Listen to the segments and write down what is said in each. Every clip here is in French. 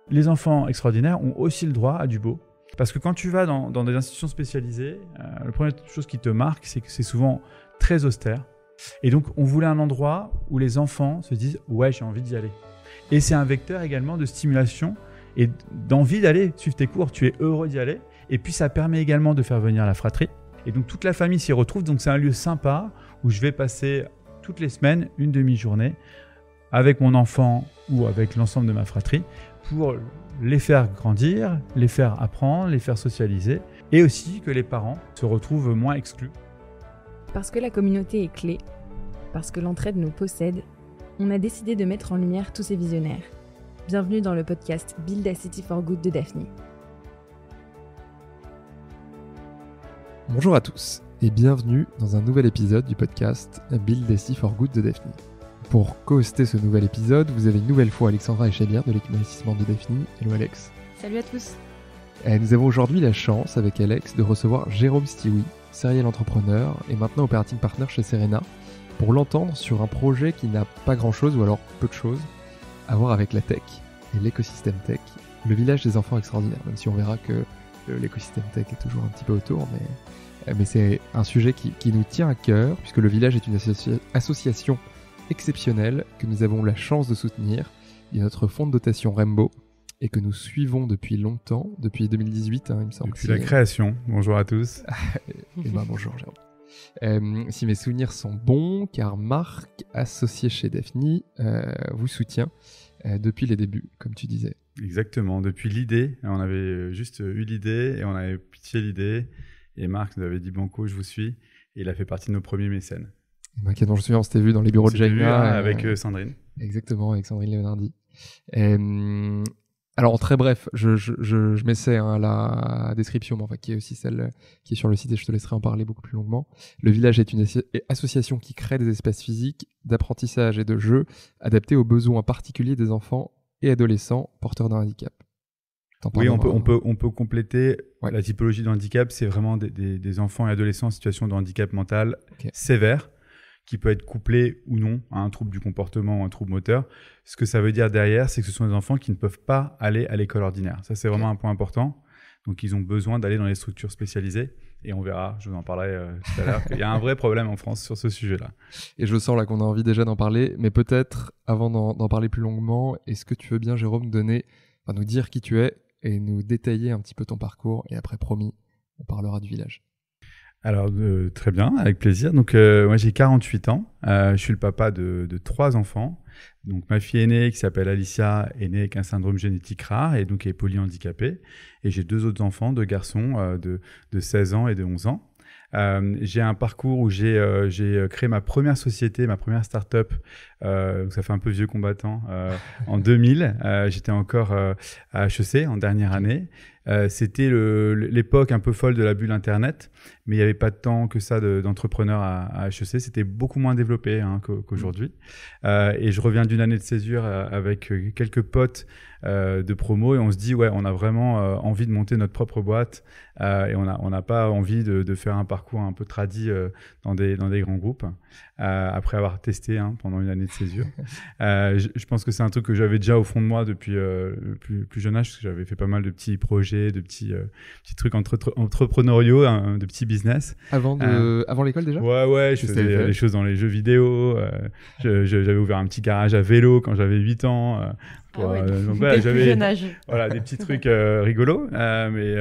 Les enfants extraordinaires ont aussi le droit à du beau. Parce que quand tu vas dans des institutions spécialisées, la première chose qui te marque, c'est que c'est souvent très austère. Et donc, on voulait un endroit où les enfants se disent « ouais, j'ai envie d'y aller ». Et c'est un vecteur également de stimulation et d'envie d'aller suivre tes cours. Tu es heureux d'y aller. Et puis, ça permet également de faire venir la fratrie. Et donc, toute la famille s'y retrouve. Donc, c'est un lieu sympa où je vais passer toutes les semaines une demi-journée avec mon enfant ou avec l'ensemble de ma fratrie pour les faire grandir, les faire apprendre, les faire socialiser et aussi que les parents se retrouvent moins exclus. Parce que la communauté est clé, parce que l'entraide nous possède, on a décidé de mettre en lumière tous ces visionnaires. Bienvenue dans le podcast Build a City for Good de Daphne. Bonjour à tous et bienvenue dans un nouvel épisode du podcast Build a City for Good de Daphne. Pour co-hoster ce nouvel épisode, vous avez une nouvelle fois Alexandra Echelière de l'équipe d'investissement de Daphne. Hello Alex. Salut à tous. Nous avons aujourd'hui la chance avec Alex de recevoir Jérôme Stiwi, serial entrepreneur et maintenant operating partner chez Serena, pour l'entendre sur un projet qui n'a pas grand-chose ou alors peu de choses à voir avec la tech et l'écosystème tech, le village des enfants extraordinaires, même si on verra que l'écosystème tech est toujours un petit peu autour, mais c'est un sujet qui nous tient à cœur puisque le village est une association exceptionnelle que nous avons la chance de soutenir. Il y a notre fonds de dotation Rainbow et que nous suivons depuis longtemps, depuis 2018, il me semble. Depuis la création. Bonjour à tous. Et bonjour Jérôme. Si mes souvenirs sont bons, car Marc, associé chez Daphne, vous soutient depuis les débuts, comme tu disais. Exactement, depuis l'idée. On avait juste eu l'idée et on avait pitché l'idée. Et Marc nous avait dit banco, je vous suis. Et il a fait partie de nos premiers mécènes. Je me souviens, on s'était vu dans les bureaux de Jaina. Avec Sandrine. Exactement, avec Sandrine Leonardi. Alors, très bref, je m'essaie à la description, mais enfin, qui est aussi celle qui est sur le site et je te laisserai en parler beaucoup plus longuement. Le village est une association qui crée des espaces physiques, d'apprentissage et de jeu adaptés aux besoins particuliers des enfants et adolescents porteurs d'un handicap. Oui, on peut compléter. Ouais. La typologie de handicap, c'est vraiment des enfants et adolescents en situation de handicap mental sévère, qui peut être couplé ou non à un trouble du comportement ou un trouble moteur. Ce que ça veut dire derrière, c'est que ce sont des enfants qui ne peuvent pas aller à l'école ordinaire. Ça, c'est vraiment un point important. Donc, ils ont besoin d'aller dans les structures spécialisées. Et on verra, je vous en parlerai tout à l'heure, qu'il y a un vrai problème en France sur ce sujet-là. Et je sens là qu'on a envie déjà d'en parler. Mais peut-être, avant d'en parler plus longuement, est-ce que tu veux bien, Jérôme, nous dire qui tu es et nous détailler un petit peu ton parcours. Et après, promis, on parlera du village. Alors, très bien, avec plaisir. Donc, moi, j'ai 48 ans. Je suis le papa de 3 enfants. Donc, ma fille aînée, qui s'appelle Alicia, est née avec un syndrome génétique rare et donc est polyhandicapée. Et j'ai 2 autres enfants, 2 garçons de 16 ans et de 11 ans. J'ai un parcours où j'ai créé ma première société, ma première start-up. Donc ça fait un peu vieux combattant. En 2000, j'étais encore à HEC en dernière année. C'était l'époque un peu folle de la bulle Internet, mais il n'y avait pas tant que ça d'entrepreneurs à HEC. C'était beaucoup moins développé qu'aujourd'hui. Et je reviens d'une année de césure avec quelques potes de promo et on se dit on a vraiment envie de monter notre propre boîte et on n'a pas envie de faire un parcours un peu tradi dans des grands groupes après avoir testé pendant une année de césure. Je pense que c'est un truc que j'avais déjà au fond de moi depuis le plus jeune âge, parce que j'avais fait pas mal de petits projets, de petits trucs entrepreneuriaux, de petits business. Avant l'école déjà? Ouais, je faisais des choses dans les jeux vidéo. J'avais ouvert un petit garage à vélo quand j'avais 8 ans. Donc voilà, j'avais jeune âge. Des petits trucs rigolos, mais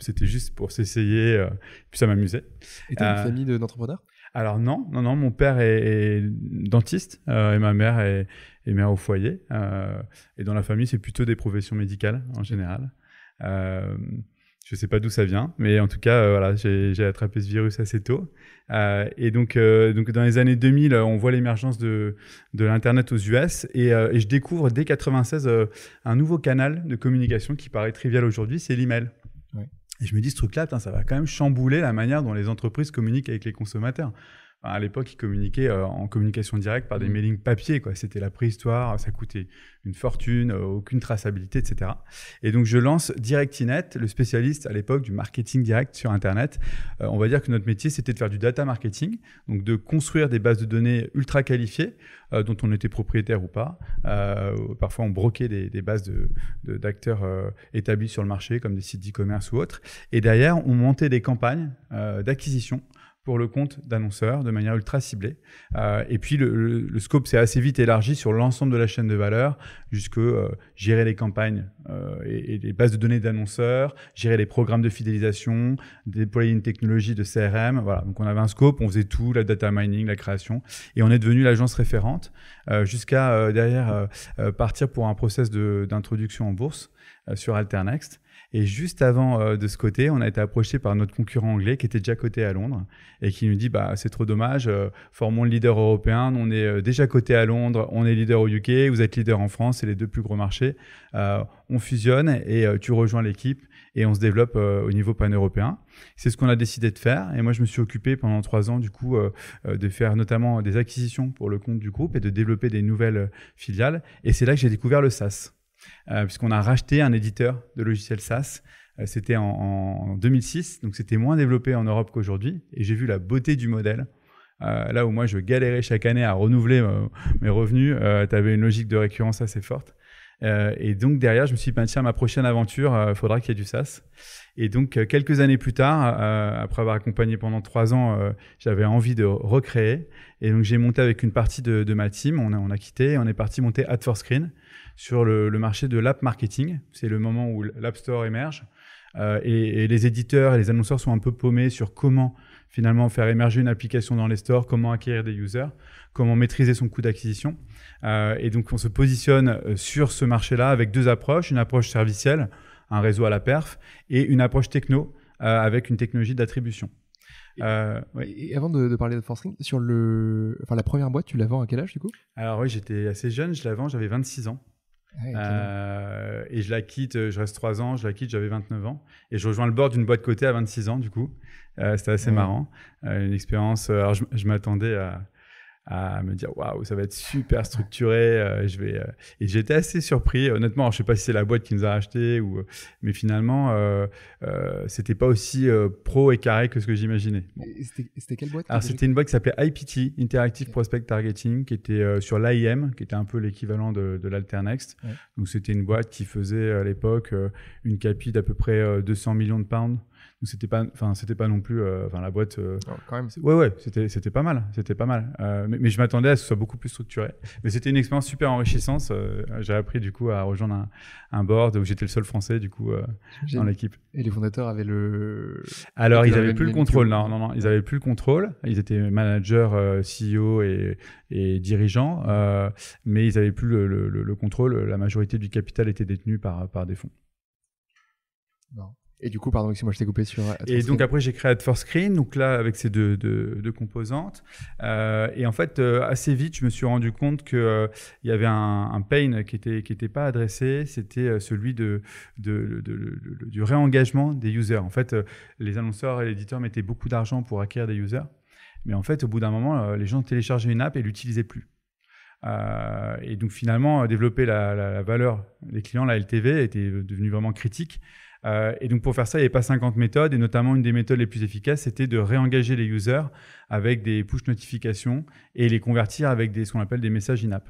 c'était juste pour s'essayer, puis ça m'amusait. Et t'as une famille d'entrepreneurs? Alors non, mon père est dentiste et ma mère est mère au foyer. Et dans la famille, c'est plutôt des professions médicales en général. Je sais pas d'où ça vient, mais en tout cas, j'ai attrapé ce virus assez tôt. Et donc dans les années 2000, on voit l'émergence de l'Internet aux US et je découvre dès 96 un nouveau canal de communication qui paraît trivial aujourd'hui, c'est l'email. Ouais. Et je me dis, ce truc-là, ça va quand même chambouler la manière dont les entreprises communiquent avec les consommateurs. À l'époque, ils communiquaient en communication directe par des mailings papier, quoi. C'était la préhistoire, ça coûtait une fortune, aucune traçabilité, etc. Et donc, je lance DirectInet, le spécialiste à l'époque du marketing direct sur Internet. On va dire que notre métier, c'était de faire du data marketing, donc de construire des bases de données ultra qualifiées, dont on était propriétaire ou pas. Parfois, on broquait des bases d'acteurs établis sur le marché, comme des sites d'e-commerce ou autres. Et derrière, on montait des campagnes d'acquisition pour le compte d'annonceurs de manière ultra ciblée. Et puis, le scope s'est assez vite élargi sur l'ensemble de la chaîne de valeur, jusque gérer les campagnes et les bases de données d'annonceurs, gérer les programmes de fidélisation, déployer une technologie de CRM. Voilà. Donc, on avait un scope, on faisait tout, la data mining, la création. Et on est devenu l'agence référente jusqu'à derrière partir pour un process d'introduction en bourse sur Alternext. Et juste avant de ce côté, on a été approché par notre concurrent anglais qui était déjà coté à Londres et qui nous dit c'est trop dommage, formons le leader européen, on est déjà coté à Londres, on est leader au UK, vous êtes leader en France, c'est les deux plus gros marchés. On fusionne et tu rejoins l'équipe et on se développe au niveau pan-européen. C'est ce qu'on a décidé de faire et moi je me suis occupé pendant 3 ans du coup de faire notamment des acquisitions pour le compte du groupe et de développer des nouvelles filiales. Et c'est là que j'ai découvert le SaaS. Puisqu'on a racheté un éditeur de logiciels SaaS. C'était en 2006, donc c'était moins développé en Europe qu'aujourd'hui. Et j'ai vu la beauté du modèle. Là où moi, je galérais chaque année à renouveler mes revenus, tu avais une logique de récurrence assez forte. Et donc derrière, je me suis dit, tiens, ma prochaine aventure, il faudra qu'il y ait du SaaS. Et donc, quelques années plus tard, après avoir accompagné pendant 3 ans, j'avais envie de recréer. Et donc, j'ai monté avec une partie de ma team. On a quitté et on est parti monter Ad4Screen sur le marché de l'app marketing. C'est le moment où l'App Store émerge. Et les éditeurs et les annonceurs sont un peu paumés sur comment finalement faire émerger une application dans les stores, comment acquérir des users, comment maîtriser son coût d'acquisition. Et donc, on se positionne sur ce marché-là avec 2 approches. Une approche servicielle, un réseau à la perf, et une approche techno avec une technologie d'attribution. Et avant de parler de Forcing, sur la première boîte, tu la vends à quel âge du coup ? Alors oui, j'étais assez jeune, je la vends, j'avais 26 ans. Et je la quitte, je reste 3 ans, je la quitte, j'avais 29 ans. Et je rejoins le board d'une boîte cotée à 26 ans du coup. C'était assez marrant. Une expérience, alors je m'attendais à me dire waouh, ça va être super structuré. Et j'étais assez surpris, honnêtement. Alors, je sais pas si c'est la boîte qui nous a racheté mais finalement, c'était pas aussi pro et carré que ce que j'imaginais. Bon. C'était quelle boîte ? Alors, c'était une boîte qui s'appelait IPT, Interactive Prospect Targeting, qui était sur l'AIM, qui était un peu l'équivalent de l'Alternext. Ouais. Donc, c'était une boîte qui faisait à l'époque une capi d'à peu près 200 millions de pounds. Donc c'était pas non plus la boîte quand même. Ouais, c'était pas mal, mais je m'attendais à ce que ce soit beaucoup plus structuré. Mais c'était une expérience super enrichissante. J'ai appris du coup à rejoindre un board où j'étais le seul français du coup dans l'équipe. Et les fondateurs avaient Alors ils avaient plus le contrôle. Non, ils avaient plus le contrôle. Ils étaient managers, CEO et dirigeants, mais ils avaient plus le contrôle. La majorité du capital était détenue par des fonds. Non. Et du coup, pardon, moi je t'ai coupé sur Et donc après, j'ai créé Ad4Screen, donc là, avec ces deux composantes. Et en fait, assez vite, je me suis rendu compte qu'il y avait un pain qui était pas adressé, c'était celui du réengagement des users. En fait, les annonceurs et les éditeurs mettaient beaucoup d'argent pour acquérir des users. Mais en fait, au bout d'un moment, les gens téléchargeaient une app et l'utilisaient plus. Et donc finalement, développer la valeur des clients, la LTV, était devenu vraiment critique. Et donc pour faire ça, il n'y avait pas 50 méthodes, et notamment une des méthodes les plus efficaces, c'était de réengager les users avec des push notifications et les convertir avec ce qu'on appelle des messages in-app.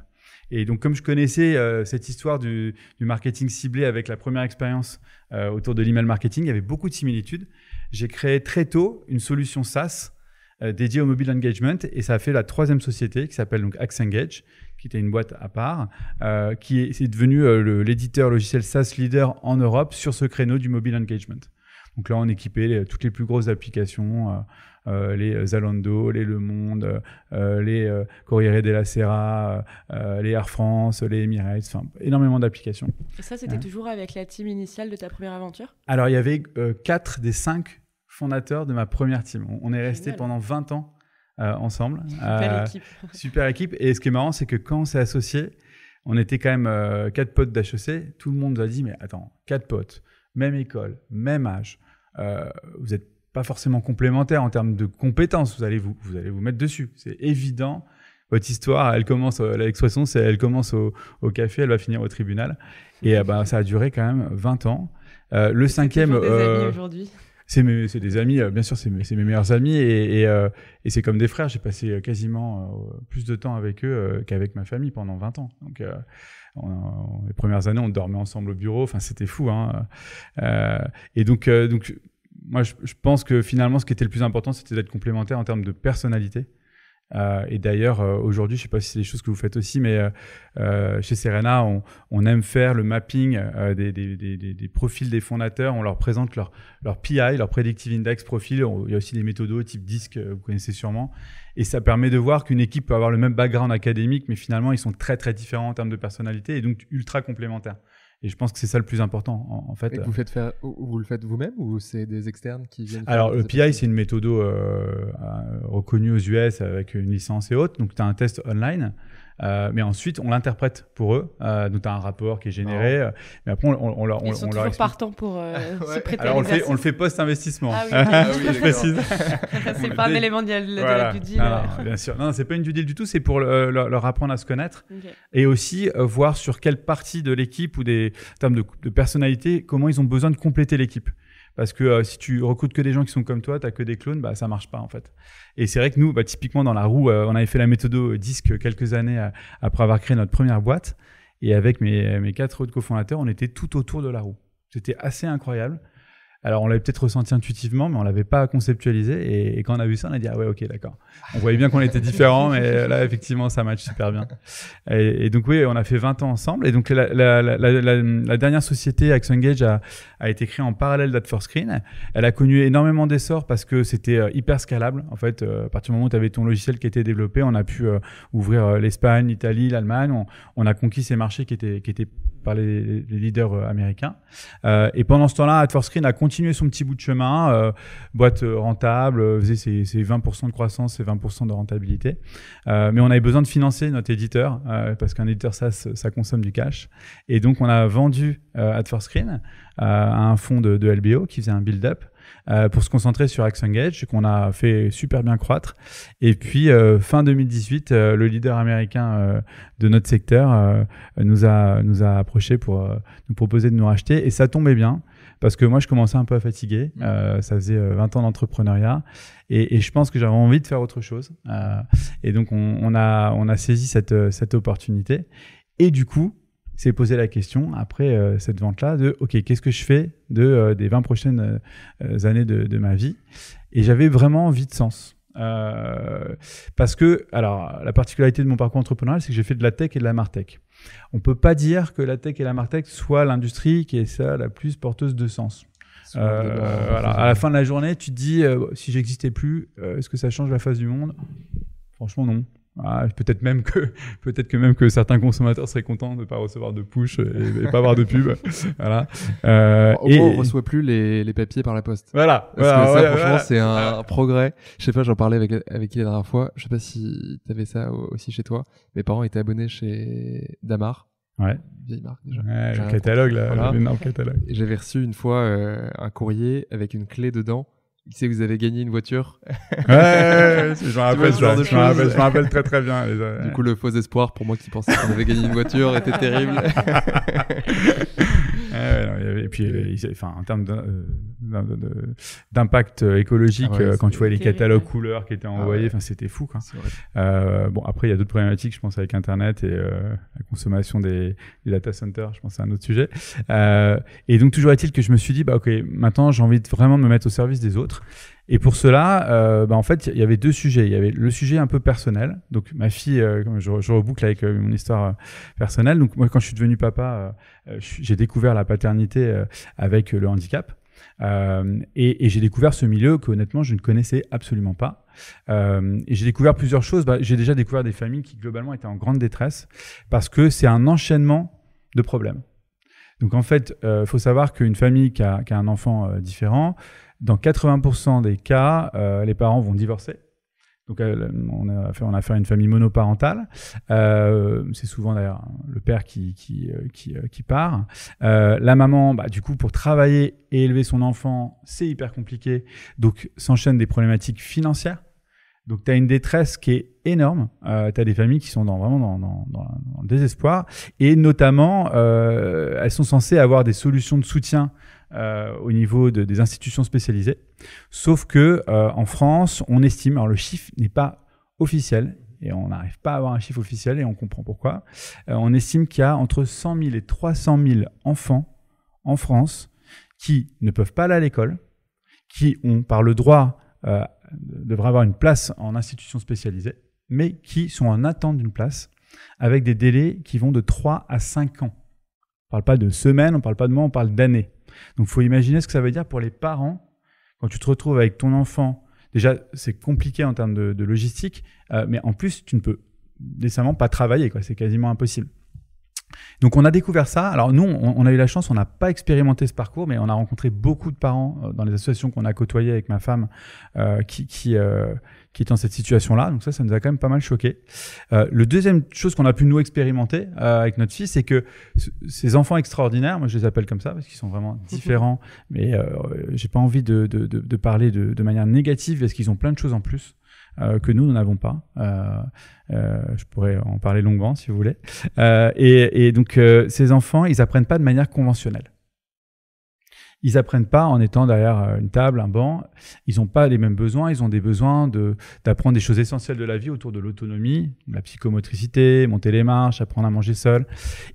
Et donc comme je connaissais cette histoire du marketing ciblé avec la première expérience autour de l'email marketing, il y avait beaucoup de similitudes. J'ai créé très tôt une solution SaaS dédiée au mobile engagement, et ça a fait la 3e société qui s'appelle donc AxeEngage, qui était une boîte à part, c'est devenu l'éditeur logiciel SaaS leader en Europe sur ce créneau du mobile engagement. Donc là, on équipait toutes les plus grosses applications, les Zalando, les Le Monde, les Corriere della Sera, les Air France, les Emirates, enfin énormément d'applications. Et ça, c'était toujours avec la team initiale de ta première aventure ? Alors, il y avait 4 des 5 fondateurs de ma première team. On est resté pendant 20 ans ensemble. Super équipe. Et ce qui est marrant, c'est que quand on s'est associés, on était quand même 4 potes d'HEC. Tout le monde nous a dit, mais attends, 4 potes, même école, même âge, vous n'êtes pas forcément complémentaire en termes de compétences. Vous allez vous mettre dessus. C'est évident. Votre histoire, l'expression, c'est elle commence au café, elle va finir au tribunal. Et ça a duré quand même 20 ans. Le cinquième... C'est des amis aujourd'hui. C'est des amis, bien sûr, c'est mes meilleurs amis et c'est comme des frères. J'ai passé quasiment plus de temps avec eux qu'avec ma famille pendant 20 ans. Donc, les premières années, on dormait ensemble au bureau. Enfin, c'était fou. Et donc, moi, je pense que finalement, ce qui était le plus important, c'était d'être complémentaire en termes de personnalité. Et d'ailleurs, aujourd'hui, je ne sais pas si c'est des choses que vous faites aussi, mais chez Serena, on aime faire le mapping des profils des fondateurs. On leur présente leur PI, leur Predictive Index Profil. Il y a aussi des méthodos type DISC, vous connaissez sûrement. Et ça permet de voir qu'une équipe peut avoir le même background académique, mais finalement, ils sont très, très différents en termes de personnalité et donc ultra complémentaires. Et je pense que c'est ça le plus important, en fait. Et vous le faites vous-même ou c'est des externes qui viennent faire? Alors, le PI, c'est une méthode reconnue aux US avec une licence et autres. Donc, tu as un test online. Mais ensuite, on l'interprète pour eux. Donc, tu as un rapport qui est généré. Mais après, on leur Ils sont toujours partants pour se prêter alors, à l'exercice. on le fait post-investissement. Ah oui, je précise. C'est pas un élément de la due deal. Non, bien sûr. Non, c'est pas une due deal du tout. C'est pour leur apprendre à se connaître. Okay. Et aussi voir sur quelle partie de l'équipe ou en termes de personnalité, comment ils ont besoin de compléter l'équipe. Parce que si tu recrutes que des gens qui sont comme toi, tu n'as que des clones, ça ne marche pas en fait. Et c'est vrai que nous, typiquement dans la roue, on avait fait la méthode DISC quelques années après avoir créé notre première boîte. Et avec mes 4 autres cofondateurs, on était tout autour de la roue. C'était assez incroyable. Alors, on l'avait peut-être ressenti intuitivement, mais on ne l'avait pas conceptualisé. Et quand on a vu ça, on a dit « Ah ouais, ok, d'accord ». On voyait bien qu'on était différents, mais là, effectivement, ça match super bien. Et donc, oui, on a fait 20 ans ensemble. Et donc, la dernière société, AxonGage, a été créée en parallèle d'AdForScreen. Elle a connu énormément d'essor parce que c'était hyper scalable. En fait, à partir du moment où tu avais ton logiciel qui était développé, on a pu ouvrir l'Espagne, l'Italie, l'Allemagne. On a conquis ces marchés qui étaient par les leaders américains. Et pendant ce temps-là, AdForScreen a continué son petit bout de chemin, boîte rentable, faisait ses 20% de croissance et 20% de rentabilité. Mais on avait besoin de financer notre éditeur, parce qu'un éditeur SaaS, ça consomme du cash. Et donc, on a vendu AdForScreen à un fonds de LBO qui faisait un build-up pour se concentrer sur AxonGage, qu'on a fait super bien croître. Et puis, fin 2018, le leader américain de notre secteur nous a approché pour nous proposer de nous racheter. Et ça tombait bien, parce que moi, je commençais un peu à fatiguer. Ça faisait 20 ans d'entrepreneuriat. Et je pense que j'avais envie de faire autre chose. Et donc, on a saisi cette opportunité. Et du coup, s'est posé la question, après cette vente-là, de « Ok, qu'est-ce que je fais des 20 prochaines années de ma vie ?» Et j'avais vraiment envie de sens. Parce que, alors, la particularité de mon parcours entrepreneurial, c'est que j'ai fait de la tech et de la martech. On ne peut pas dire que la tech et la martech soient l'industrie qui est celle la plus porteuse de sens. Voilà. À la fin de la journée, tu te dis, si j'existais plus, est-ce que ça change la face du monde ? Franchement, non. Peut-être même que certains consommateurs seraient contents de ne pas recevoir de push et pas avoir de pub. Voilà. Au moins, on ne reçoit plus les papiers par la poste. Voilà. Parce que ça, franchement, c'est un progrès. Je sais pas, j'en parlais avec qui la dernière fois. Je sais pas si tu avais ça aussi chez toi. Mes parents étaient abonnés chez Damar. Ouais. Vieille marque déjà. Ouais, le catalogue, là. Voilà. L'énorme catalogue. Et j'avais reçu une fois un courrier avec une clé dedans. Il sait que vous avez gagné une voiture. Ouais, je me rappelle très très bien. Du coup, le faux espoir pour moi qui pensais qu'on avait gagné une voiture était terrible. Et puis, en termes d'impact écologique, quand tu vois les catalogues couleurs qui étaient envoyés, c'était fou, quoi. Bon, après, il y a d'autres problématiques, je pense, avec Internet et la consommation des data centers. Je pense que c'est un autre sujet. Et donc, toujours est-il que je me suis dit, ok, maintenant, j'ai envie vraiment de me mettre au service des autres. Et pour cela, en fait, il y avait 2 sujets. Il y avait le sujet un peu personnel. Donc, ma fille, je reboucle avec mon histoire personnelle. Donc, moi, quand je suis devenu papa, j'ai découvert la paternité avec le handicap. Et j'ai découvert ce milieu qu'honnêtement, je ne connaissais absolument pas. Et j'ai découvert plusieurs choses. J'ai déjà découvert des familles qui, globalement, étaient en grande détresse parce que c'est un enchaînement de problèmes. Donc, en fait, faut savoir qu'une famille qui a un enfant différent, dans 80% des cas, les parents vont divorcer Donc, on a fait une famille monoparentale. C'est souvent d'ailleurs le père qui part. La maman, du coup, pour travailler et élever son enfant, c'est hyper compliqué. Donc, s'enchaînent des problématiques financières. Donc, tu as une détresse qui est énorme. Tu as des familles qui sont vraiment dans le désespoir. Et notamment, elles sont censées avoir des solutions de soutien au niveau des institutions spécialisées. Sauf que en France, on estime, alors le chiffre n'est pas officiel, et on n'arrive pas à avoir un chiffre officiel, et on comprend pourquoi. On estime qu'il y a entre 100 000 et 300 000 enfants en France qui ne peuvent pas aller à l'école, qui ont par le droit devraient avoir une place en institution spécialisée, mais qui sont en attente d'une place avec des délais qui vont de 3 à 5 ans. On ne parle pas de semaines, on ne parle pas de mois, on parle d'années. Donc, il faut imaginer ce que ça veut dire pour les parents quand tu te retrouves avec ton enfant. Déjà, c'est compliqué en termes de logistique, mais en plus, tu ne peux décemment pas travailler, quoi. C'est quasiment impossible. Donc, on a découvert ça. Alors, nous, on a eu la chance, on n'a pas expérimenté ce parcours, mais on a rencontré beaucoup de parents dans les associations qu'on a côtoyées avec ma femme qui étaient dans cette situation-là. Donc, ça nous a quand même pas mal choqué. Le deuxième chose qu'on a pu nous expérimenter avec notre fille, c'est que ces enfants extraordinaires, moi je les appelle comme ça parce qu'ils sont vraiment différents, mais j'ai pas envie de parler de manière négative parce qu'ils ont plein de choses en plus. Que nous n'avons pas. Je pourrais en parler longuement si vous voulez. Et donc, ces enfants, ils apprennent pas de manière conventionnelle. Ils apprennent pas en étant derrière une table, un banc. Ils n'ont pas les mêmes besoins. Ils ont des besoins d'apprendre des choses essentielles de la vie autour de l'autonomie, la psychomotricité, monter les marches, apprendre à manger seul.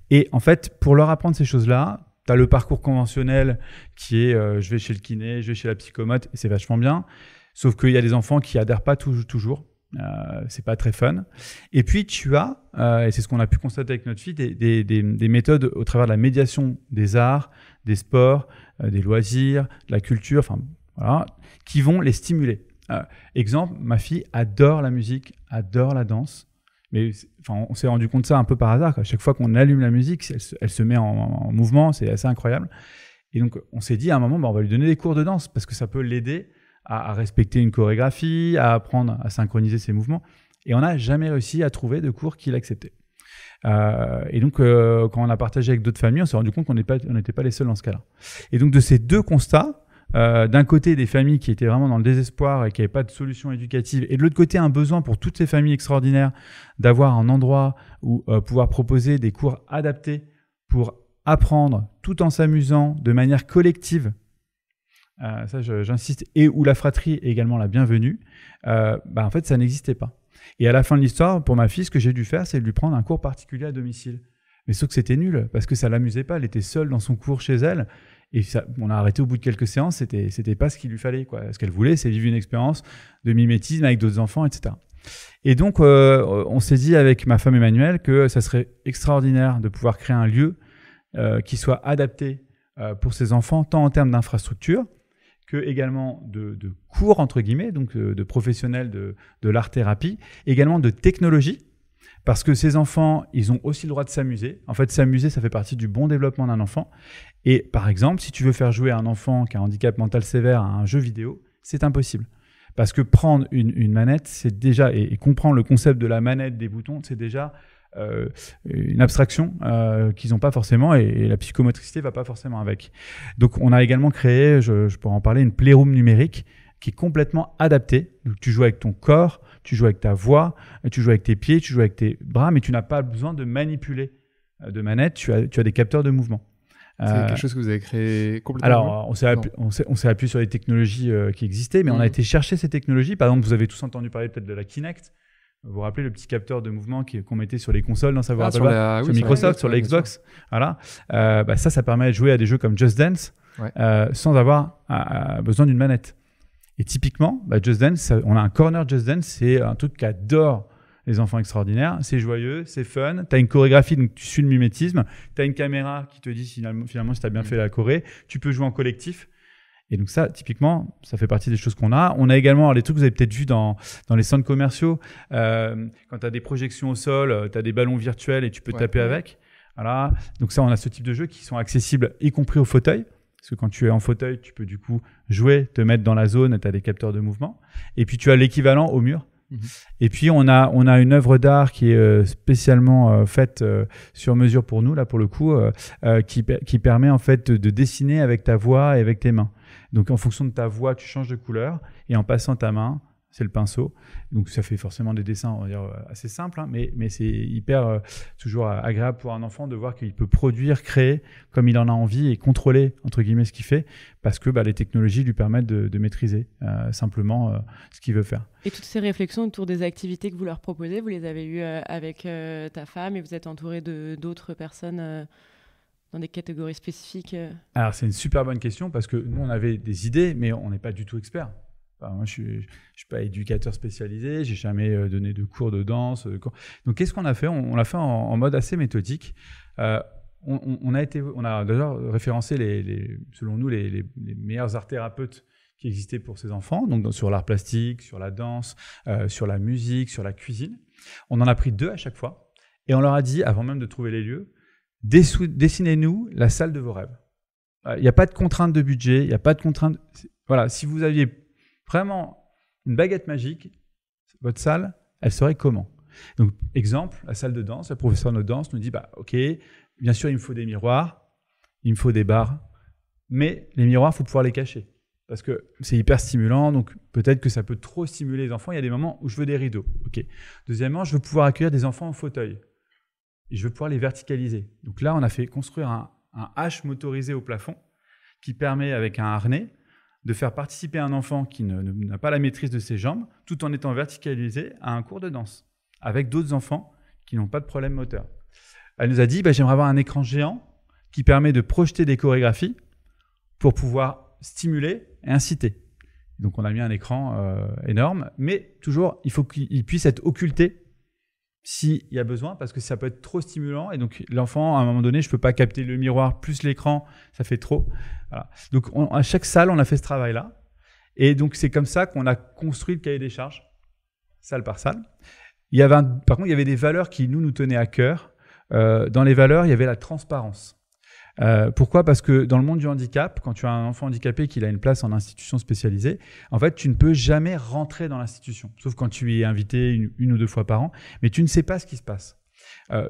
Et en fait, pour leur apprendre ces choses-là, tu as le parcours conventionnel qui est je vais chez le kiné, je vais chez la psychomote, et c'est vachement bien. Sauf qu'il y a des enfants qui adhèrent pas toujours. C'est pas très fun. Et puis tu as, et c'est ce qu'on a pu constater avec notre fille, des méthodes au travers de la médiation des arts, des sports, des loisirs, de la culture, enfin voilà, qui vont les stimuler. Exemple, ma fille adore la musique, adore la danse. Mais on s'est rendu compte de ça un peu par hasard, quoi. Chaque fois qu'on allume la musique, elle se met en mouvement, c'est assez incroyable. Et donc on s'est dit à un moment, on va lui donner des cours de danse parce que ça peut l'aider à respecter une chorégraphie, à apprendre à synchroniser ses mouvements. Et on n'a jamais réussi à trouver de cours qu'il acceptait. Et donc, quand on a partagé avec d'autres familles, on s'est rendu compte qu'on n'était pas les seuls dans ce cas-là. Et donc, de ces deux constats, d'un côté, des familles qui étaient vraiment dans le désespoir et qui n'avaient pas de solution éducative, et de l'autre côté, un besoin pour toutes ces familles extraordinaires d'avoir un endroit où pouvoir proposer des cours adaptés pour apprendre tout en s'amusant de manière collective. Ça, j'insiste, et où la fratrie est également la bienvenue, en fait, ça n'existait pas. Et à la fin de l'histoire, pour ma fille, ce que j'ai dû faire, c'est de lui prendre un cours particulier à domicile. Mais sauf que c'était nul, parce que ça l'amusait pas. Elle était seule dans son cours chez elle, et ça, on a arrêté au bout de quelques séances. C'était pas ce qu'il lui fallait, quoi. Ce qu'elle voulait, c'est vivre une expérience de mimétisme avec d'autres enfants, etc. Et donc, on s'est dit avec ma femme Emmanuelle que ça serait extraordinaire de pouvoir créer un lieu qui soit adapté pour ces enfants, tant en termes d'infrastructure que également de cours, entre guillemets, donc de professionnels de l'art-thérapie, également de technologie, parce que ces enfants, ils ont aussi le droit de s'amuser. En fait, s'amuser, ça fait partie du bon développement d'un enfant. Et par exemple, si tu veux faire jouer un enfant qui a un handicap mental sévère à un jeu vidéo, c'est impossible. Parce que prendre une manette, c'est déjà, et comprendre le concept de la manette, des boutons, c'est déjà une abstraction qu'ils n'ont pas forcément, et la psychomotricité ne va pas forcément avec. Donc on a également créé, je pourrais en parler, une playroom numérique qui est complètement adaptée. Donc, tu joues avec ton corps, tu joues avec ta voix, tu joues avec tes pieds, tu joues avec tes bras, mais tu n'as pas besoin de manipuler de manette, tu as des capteurs de mouvement. C'est quelque chose que vous avez créé complètement. Alors, on s'est appuyé sur les technologies qui existaient, mais on a été chercher ces technologies. Par exemple, vous avez tous entendu parler peut-être de la Kinect. Vous vous rappelez le petit capteur de mouvement qu'on mettait sur les consoles, sur Microsoft, sur la Xbox. Voilà. Ça permet de jouer à des jeux comme Just Dance sans avoir besoin d'une manette. Et typiquement, Just Dance, on a un corner Just Dance, c'est un truc qu'adore les enfants extraordinaires. C'est joyeux, c'est fun. Tu as une chorégraphie, donc tu suis le mimétisme. Tu as une caméra qui te dit finalement si tu as bien fait la choré. Tu peux jouer en collectif. Et donc ça, typiquement, ça fait partie des choses qu'on a. On a également les trucs que vous avez peut-être vus dans les centres commerciaux. Quand tu as des projections au sol, tu as des ballons virtuels et tu peux taper avec. Voilà. Donc ça, on a ce type de jeux qui sont accessibles, y compris au fauteuil. Parce que quand tu es en fauteuil, tu peux du coup jouer, te mettre dans la zone, tu as des capteurs de mouvement. Et puis tu as l'équivalent au mur. Et puis, on a une œuvre d'art qui est spécialement faite sur mesure pour nous, là, pour le coup, qui permet en fait de dessiner avec ta voix et avec tes mains. Donc, en fonction de ta voix, tu changes de couleur et en passant ta main, c'est le pinceau. Donc, ça fait forcément des dessins, on va dire, assez simples, hein, mais c'est hyper toujours agréable pour un enfant de voir qu'il peut produire, créer comme il en a envie et contrôler, entre guillemets, ce qu'il fait parce que les technologies lui permettent de maîtriser simplement ce qu'il veut faire. Et toutes ces réflexions autour des activités que vous leur proposez, vous les avez eues avec ta femme et vous êtes entouré d'autres personnes dans des catégories spécifiques Alors, c'est une super bonne question parce que nous, on avait des idées, mais on n'est pas du tout experts. Moi, je ne suis pas éducateur spécialisé, je n'ai jamais donné de cours de danse. Donc, qu'est-ce qu'on a fait ? On l'a fait en mode assez méthodique. On a déjà référencé, selon nous, les meilleurs art thérapeutes qui existaient pour ces enfants, donc sur l'art plastique, sur la danse, sur la musique, sur la cuisine. On en a pris 2 à chaque fois et on leur a dit, avant même de trouver les lieux, dessinez-nous la salle de vos rêves. Il n'y a pas de contrainte de budget, il n'y a pas de contrainte. Voilà, si vous aviez vraiment une baguette magique, votre salle, elle serait comment ? Donc, exemple, la salle de danse, la professeure de danse nous dit, ok, bien sûr, il me faut des miroirs, il me faut des barres, mais les miroirs, il faut pouvoir les cacher. Parce que c'est hyper stimulant, donc peut-être que ça peut trop stimuler les enfants. Il y a des moments où je veux des rideaux. Okay. Deuxièmement, je veux pouvoir accueillir des enfants en fauteuil. Et je veux pouvoir les verticaliser. Donc là, on a fait construire un H motorisé au plafond qui permet, avec un harnais, de faire participer un enfant qui n'a pas la maîtrise de ses jambes, tout en étant verticalisé à un cours de danse, avec d'autres enfants qui n'ont pas de problème moteur. Elle nous a dit, j'aimerais avoir un écran géant qui permet de projeter des chorégraphies pour pouvoir stimuler et inciter. Donc, on a mis un écran énorme, mais toujours, il faut qu'il puisse être occulté s'il y a besoin, parce que ça peut être trop stimulant. Et donc, l'enfant, à un moment donné, je ne peux pas capter le miroir plus l'écran, ça fait trop. Voilà. Donc, à chaque salle, on a fait ce travail-là. Et donc, c'est comme ça qu'on a construit le cahier des charges, salle par salle. Par contre, il y avait des valeurs qui nous tenaient à cœur. Dans les valeurs, il y avait la transparence. Pourquoi ? Parce que dans le monde du handicap, quand tu as un enfant handicapé qui a une place en institution spécialisée, en fait, tu ne peux jamais rentrer dans l'institution, sauf quand tu y es invité une ou 2 fois par an, mais tu ne sais pas ce qui se passe.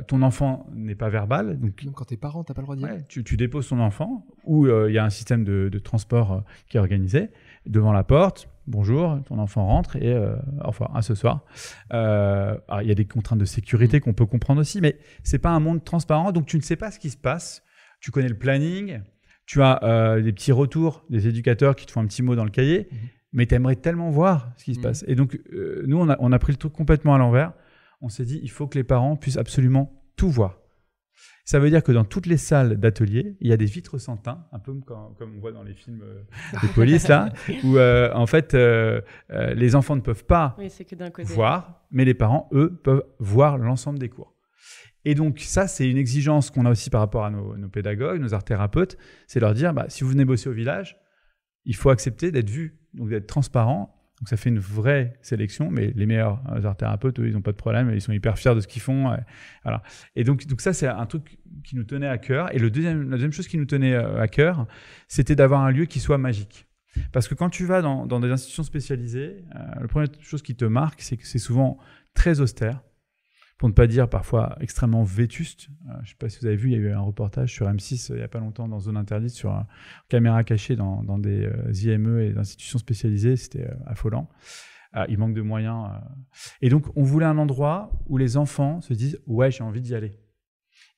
Ton enfant n'est pas verbal. Donc quand tu es parent, tu n'as pas le droit d'y aller. Tu déposes ton enfant, où il y a un système de transport qui est organisé, devant la porte. Bonjour, ton enfant rentre et au revoir, à ce soir. Alors, il y a des contraintes de sécurité qu'on peut comprendre aussi, mais ce n'est pas un monde transparent, donc tu ne sais pas ce qui se passe. Tu connais le planning, tu as des petits retours des éducateurs qui te font un petit mot dans le cahier, mais tu aimerais tellement voir ce qui se passe. Et donc, nous, on a pris le truc complètement à l'envers. On s'est dit, il faut que les parents puissent absolument tout voir. Ça veut dire que dans toutes les salles d'atelier, il y a des vitres sans teint, un peu comme on voit dans les films de police, là, où en fait, les enfants ne peuvent pas voir, mais les parents, eux, peuvent voir l'ensemble des cours. Et donc, ça, c'est une exigence qu'on a aussi par rapport à nos pédagogues, nos art thérapeutes, c'est leur dire, si vous venez bosser au village, il faut accepter d'être vu, donc d'être transparent. Donc, ça fait une vraie sélection, mais les meilleurs art thérapeutes, eux, ils n'ont pas de problème, ils sont hyper fiers de ce qu'ils font. Voilà. Et donc ça, c'est un truc qui nous tenait à cœur. Et la deuxième chose qui nous tenait à cœur, c'était d'avoir un lieu qui soit magique. Parce que quand tu vas dans des institutions spécialisées, la première chose qui te marque, c'est que c'est souvent très austère, pour ne pas dire parfois extrêmement vétuste. Je ne sais pas si vous avez vu, il y a eu un reportage sur M6 il n'y a pas longtemps dans Zone Interdite sur caméra cachée dans des IME et des institutions spécialisées. C'était affolant. Il manque de moyens. Et donc, on voulait un endroit où les enfants se disent « Ouais, j'ai envie d'y aller ».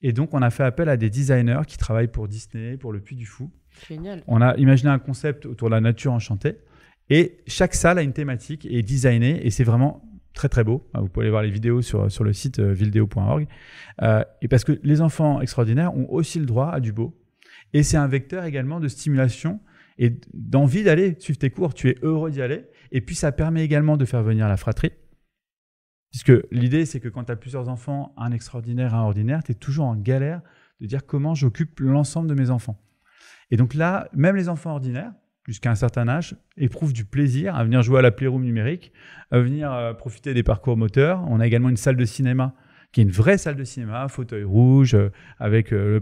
Et donc, on a fait appel à des designers qui travaillent pour Disney, pour le Puy du Fou. Génial. On a imaginé un concept autour de la nature enchantée. Et chaque salle a une thématique et est designée. Et c'est vraiment très très beau. Vous pouvez aller voir les vidéos sur le site vildeo.org. Et parce que les enfants extraordinaires ont aussi le droit à du beau. Et c'est un vecteur également de stimulation et d'envie d'aller suivre tes cours. Tu es heureux d'y aller. Et puis ça permet également de faire venir la fratrie. Puisque l'idée, c'est que quand tu as plusieurs enfants, un extraordinaire, un ordinaire, tu es toujours en galère de dire comment j'occupe l'ensemble de mes enfants. Et donc là, même les enfants ordinaires, jusqu'à un certain âge, éprouvent du plaisir à venir jouer à la playroom numérique, à venir profiter des parcours moteurs. On a également une salle de cinéma qui est une vraie salle de cinéma, fauteuil rouge, avec le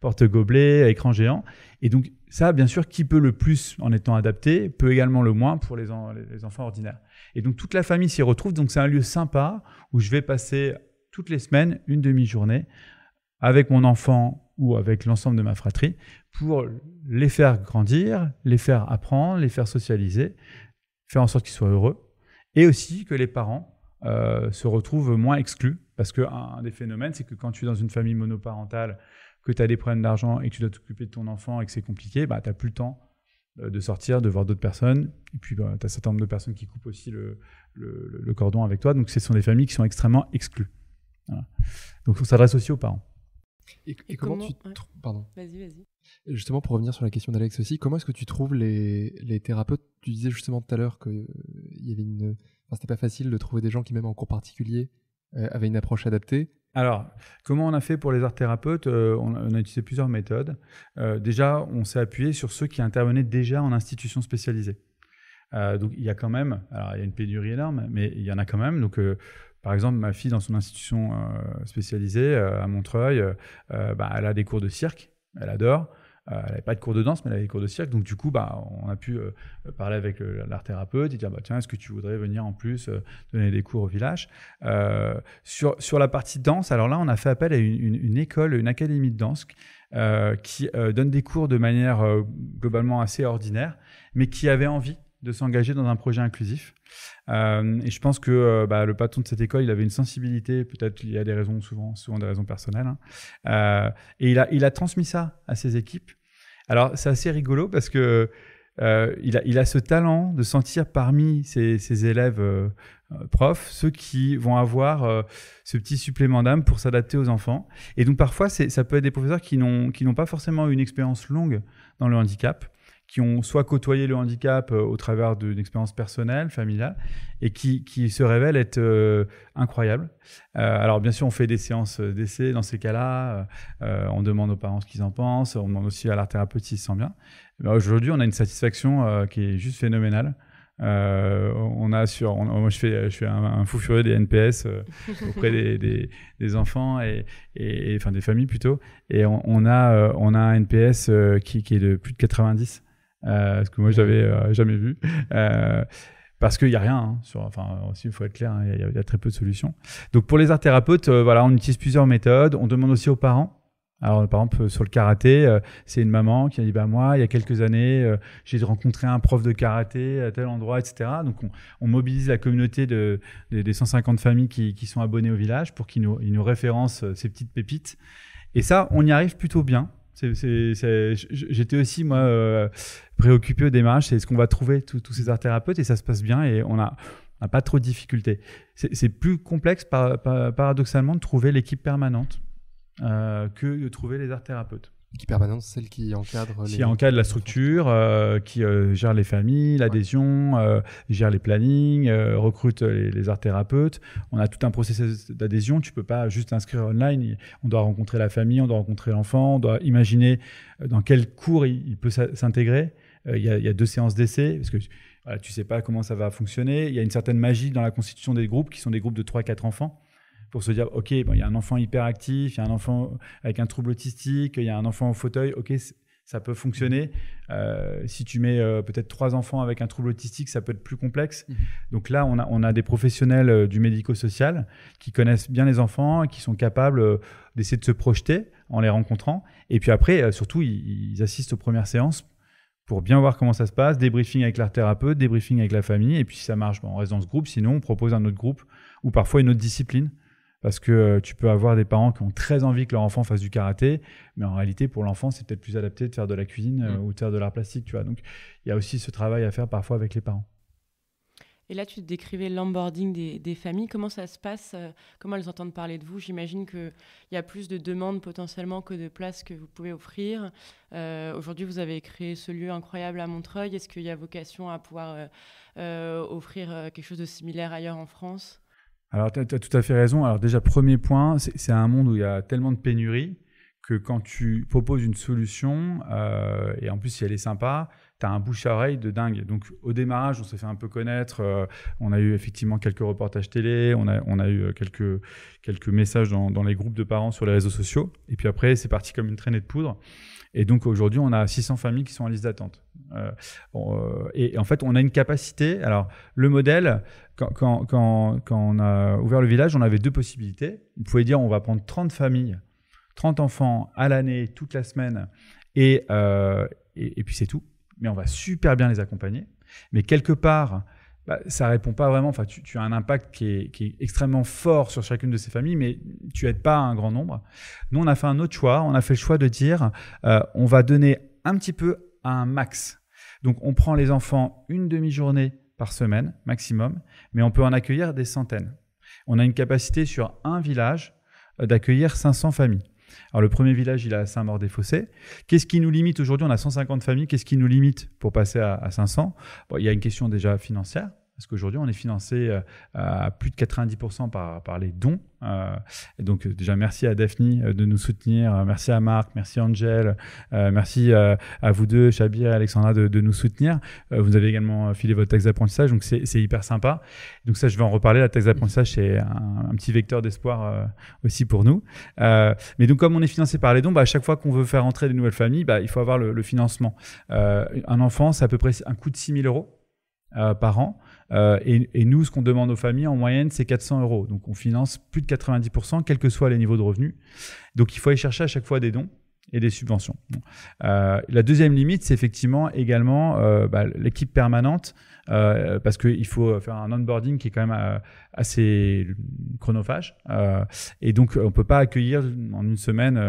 porte-gobelet, écran géant. Et donc ça, bien sûr, qui peut le plus en étant adapté, peut également le moins pour les enfants ordinaires. Et donc toute la famille s'y retrouve. Donc c'est un lieu sympa où je vais passer toutes les semaines une demi-journée avec mon enfant ou avec l'ensemble de ma fratrie pour les faire grandir, les faire apprendre, les faire socialiser, faire en sorte qu'ils soient heureux et aussi que les parents se retrouvent moins exclus. Parce qu'un des phénomènes, c'est que quand tu es dans une famille monoparentale, que tu as des problèmes d'argent et que tu dois t'occuper de ton enfant et que c'est compliqué, tu n'as plus le temps de sortir, de voir d'autres personnes. Et puis, tu as un certain nombre de personnes qui coupent aussi le cordon avec toi. Donc, ce sont des familles qui sont extrêmement exclues. Voilà. Donc, on s'adresse aussi aux parents. Et comment tu... Ouais. Pardon. Vas-y. Justement, pour revenir sur la question d'Alex aussi, comment est-ce que tu trouves les thérapeutes? Tu disais justement tout à l'heure qu'il y avait c'était pas facile de trouver des gens qui, même en cours particulier, avaient une approche adaptée. Alors, comment on a fait pour les art thérapeutes? On a utilisé plusieurs méthodes. Déjà, on s'est appuyé sur ceux qui intervenaient déjà en institution spécialisée. Donc, il y a quand même, alors il y a une pénurie énorme, mais il y en a quand même. Donc, par exemple, ma fille, dans son institution spécialisée à Montreuil, elle a des cours de cirque, elle adore. Elle n'avait pas de cours de danse, mais elle avait des cours de cirque. Donc, du coup, on a pu parler avec l'art thérapeute et dire tiens, est-ce que tu voudrais venir en plus donner des cours au village? Sur la partie danse, alors là, on a fait appel à une école, une académie de danse qui donne des cours de manière globalement assez ordinaire, mais qui avait envie de s'engager dans un projet inclusif. Et je pense que le patron de cette école, il avait une sensibilité, peut-être il y a des raisons, souvent des raisons personnelles, et il a transmis ça à ses équipes. Alors, c'est assez rigolo parce que il a ce talent de sentir parmi ses élèves profs ceux qui vont avoir ce petit supplément d'âme pour s'adapter aux enfants. Et donc, parfois, ça peut être des professeurs qui n'ont pas forcément une expérience longue dans le handicap, qui ont soit côtoyé le handicap au travers d'une expérience personnelle, familiale, et qui se révèlent être incroyables. Alors bien sûr, on fait des séances d'essai dans ces cas-là, on demande aux parents ce qu'ils en pensent, on demande aussi à l'art thérapeute s'il se sent bien. Mais aujourd'hui, on a une satisfaction qui est juste phénoménale. Moi, je fais un fou furieux des NPS auprès des enfants et enfin des familles plutôt, et on a un NPS qui est de plus de 90. Ce que moi j'avais jamais vu, parce qu'il n'y a rien aussi il faut être clair, il y a très peu de solutions. Donc pour les art thérapeutes, on utilise plusieurs méthodes. On demande aussi aux parents. Alors par exemple sur le karaté, c'est une maman qui a dit moi il y a quelques années j'ai rencontré un prof de karaté à tel endroit, etc. Donc on mobilise la communauté des 150 familles qui sont abonnées au village pour qu'ils nous référencent ces petites pépites, et ça on y arrive plutôt bien. J'étais aussi, moi, préoccupé au démarrage, c'est ce qu'on va trouver tous ces art thérapeutes, et ça se passe bien, et on n'a pas trop de difficultés. C'est plus complexe, paradoxalement, de trouver l'équipe permanente que de trouver les art thérapeutes. L'équipe permanente, c'est celle qui encadre qui encadre la structure, qui gère les familles, l'adhésion, gère les plannings, recrute les art thérapeutes. On a tout un processus d'adhésion. Tu peux pas juste inscrire online. On doit rencontrer la famille, on doit rencontrer l'enfant, on doit imaginer dans quel cours il peut s'intégrer. Il y a 2 séances d'essai, parce que tu sais pas comment ça va fonctionner. Il y a une certaine magie dans la constitution des groupes, qui sont des groupes de 3-4 enfants, pour se dire, OK, il y a un enfant hyperactif, il y a un enfant avec un trouble autistique, il y a un enfant au fauteuil, OK, ça peut fonctionner. Si tu mets peut-être 3 enfants avec un trouble autistique, ça peut être plus complexe. Donc là, on a des professionnels du médico-social qui connaissent bien les enfants et qui sont capables d'essayer de se projeter en les rencontrant. Et puis après, surtout, ils assistent aux premières séances pour bien voir comment ça se passe, débriefing avec l'art thérapeute, débriefing avec la famille, et puis si ça marche, on reste dans ce groupe, sinon on propose un autre groupe ou parfois une autre discipline. Parce que tu peux avoir des parents qui ont très envie que leur enfant fasse du karaté, mais en réalité, pour l'enfant, c'est peut-être plus adapté de faire de la cuisine ou de faire de l'art plastique, tu vois. Donc, il y a aussi ce travail à faire parfois avec les parents. Et là, tu décrivais l'onboarding des familles. Comment ça se passe? Comment elles entendent parler de vous? J'imagine qu'il y a plus de demandes potentiellement que de places que vous pouvez offrir. Aujourd'hui, vous avez créé ce lieu incroyable à Montreuil. Est-ce qu'il y a vocation à pouvoir offrir quelque chose de similaire ailleurs en France? Alors, tu as tout à fait raison. Alors déjà, premier point, c'est un monde où il y a tellement de pénuries que quand tu proposes une solution, et en plus si elle est sympa, tu as un bouche à oreille de dingue. Donc au démarrage, on s'est fait un peu connaître, on a eu effectivement quelques reportages télé, on a eu quelques messages dans les groupes de parents sur les réseaux sociaux, et puis après c'est parti comme une traînée de poudre. Et donc aujourd'hui, on a 600 familles qui sont en liste d'attente. Et en fait, on a une capacité. Alors, le modèle, quand on a ouvert le village, on avait deux possibilités. On pouvait dire on va prendre 30 familles, 30 enfants à l'année, toute la semaine, et puis c'est tout. Mais on va super bien les accompagner. Mais quelque part, ça ne répond pas vraiment. Enfin, tu as un impact qui est extrêmement fort sur chacune de ces familles, mais tu n'aides pas un grand nombre. Nous, on a fait un autre choix. On a fait le choix de dire on va donner un petit peu à un max. Donc, on prend les enfants une demi-journée par semaine, maximum, mais on peut en accueillir des centaines. On a une capacité sur un village d'accueillir 500 familles. Alors, le premier village, il est à Saint-Maur-des-Fossés. Qu'est-ce qui nous limite aujourd'hui? On a 150 familles. Qu'est-ce qui nous limite pour passer à 500? Il y a une question déjà financière, parce qu'aujourd'hui, on est financé à plus de 90% par les dons. Et donc, déjà, merci à Daphne de nous soutenir. Merci à Marc, merci à Angel. Merci à vous deux, Chabir et Alexandra, de nous soutenir. Vous avez également filé votre taxe d'apprentissage, donc c'est hyper sympa. Donc ça, je vais en reparler. La taxe d'apprentissage, c'est un petit vecteur d'espoir aussi pour nous. Mais donc, comme on est financé par les dons, à chaque fois qu'on veut faire entrer des nouvelles familles, il faut avoir le financement. Un enfant, c'est à peu près un coût de 6 000 € par an. Et nous, ce qu'on demande aux familles, en moyenne, c'est 400 €. Donc, on finance plus de 90%, quels que soient les niveaux de revenus. Donc, il faut aller chercher à chaque fois des dons et des subventions. La deuxième limite, c'est effectivement également l'équipe permanente, parce qu'il faut faire un onboarding qui est quand même assez chronophage. Et donc, on ne peut pas accueillir en une semaine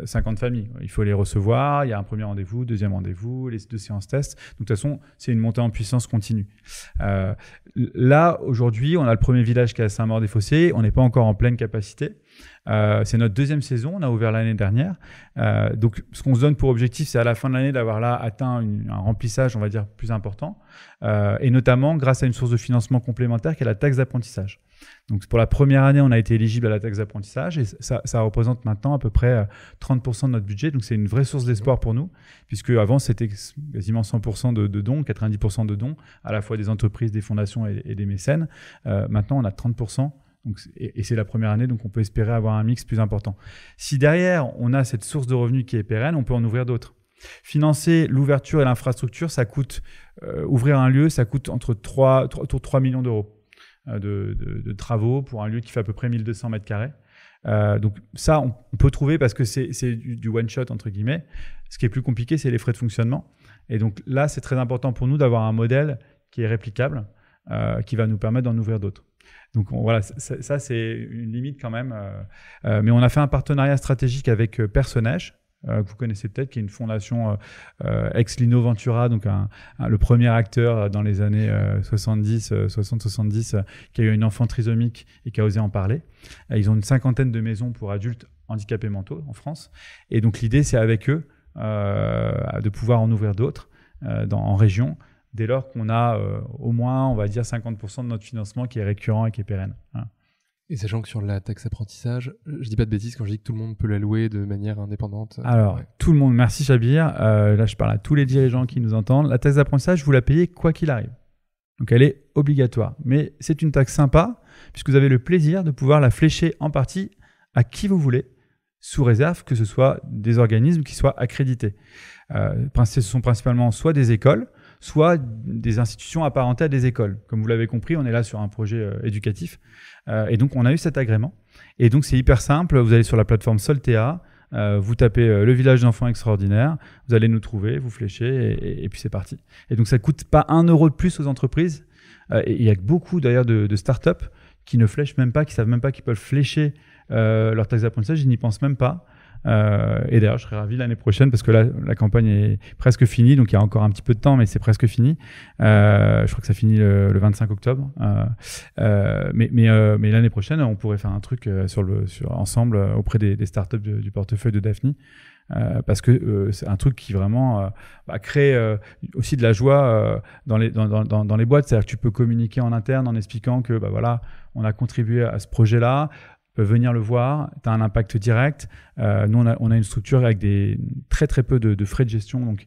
50 familles. Il faut les recevoir, il y a un premier rendez-vous, deuxième rendez-vous, les 2 séances tests. Donc, de toute façon, c'est une montée en puissance continue. Là, aujourd'hui, on a le premier village qui est à Saint-Maur-des-Fossés. On n'est pas encore en pleine capacité. C'est notre deuxième saison, on a ouvert l'année dernière. Donc, ce qu'on se donne pour objectif, c'est à la fin de l'année d'avoir là atteint un remplissage, on va dire, plus important. Et notamment grâce à une source de financement complémentaire qui est la taxe d'apprentissage. Donc, pour la première année, on a été éligible à la taxe d'apprentissage et ça représente maintenant à peu près 30% de notre budget. Donc, c'est une vraie source d'espoir pour nous, puisque avant c'était quasiment 100% de dons, 90% de dons, à la fois des entreprises, des fondations et des mécènes. Maintenant, on a 30%. Donc, et c'est la première année, donc on peut espérer avoir un mix plus important. Si derrière, on a cette source de revenus qui est pérenne, on peut en ouvrir d'autres. Financer l'ouverture et l'infrastructure, ça coûte, ouvrir un lieu, ça coûte autour de 3 millions d'euros de travaux pour un lieu qui fait à peu près 1200 mètres carrés. Donc ça, on peut trouver parce que c'est du one-shot, entre guillemets. Ce qui est plus compliqué, c'est les frais de fonctionnement. Et donc là, c'est très important pour nous d'avoir un modèle qui est réplicable, qui va nous permettre d'en ouvrir d'autres. Donc voilà, ça c'est une limite quand même. Mais on a fait un partenariat stratégique avec Personnage, que vous connaissez peut-être, qui est une fondation ex-Lino Ventura, donc le premier acteur dans les années 60-70, qui a eu une enfant trisomique et qui a osé en parler. Ils ont une 50aine de maisons pour adultes handicapés mentaux en France. Et donc l'idée, c'est avec eux de pouvoir en ouvrir d'autres en région, dès lors qu'on a au moins, on va dire, 50% de notre financement qui est récurrent et qui est pérenne. Voilà. Et sachant que sur la taxe apprentissage, je dis pas de bêtises quand je dis que tout le monde peut la louer de manière indépendante. Alors, tout le monde, merci Chabir. Là, je parle à tous les dirigeants qui nous entendent. La taxe d'apprentissage, vous la payez quoi qu'il arrive. Donc, elle est obligatoire. Mais c'est une taxe sympa, puisque vous avez le plaisir de pouvoir la flécher en partie à qui vous voulez, sous réserve que ce soit des organismes qui soient accrédités. Ce sont principalement soit des écoles, soit des institutions apparentées à des écoles. Comme vous l'avez compris, on est là sur un projet éducatif. Et donc, on a eu cet agrément. Et donc, c'est hyper simple. Vous allez sur la plateforme Soltea, vous tapez le village d'enfants extraordinaires, vous allez nous trouver, vous fléchez et puis c'est parti. Et donc, ça ne coûte pas 1 € de plus aux entreprises. Et il y a beaucoup d'ailleurs de startups qui ne flèchent même pas, qui ne savent même pas qu'ils peuvent flécher leur taxe d'apprentissage, ils n'y pensent même pas. Et d'ailleurs, je serais ravi l'année prochaine parce que là, la campagne est presque finie, donc il y a encore un petit peu de temps, mais c'est presque fini. Je crois que ça finit le 25 octobre. Mais l'année prochaine, on pourrait faire un truc ensemble auprès des startups du portefeuille de Daphne. Parce que c'est un truc qui vraiment crée aussi de la joie dans les boîtes. C'est-à-dire que tu peux communiquer en interne en expliquant que voilà, on a contribué à ce projet-là. peuvent venir le voir, tu as un impact direct. Nous, on a une structure avec très très peu de frais de gestion. Donc,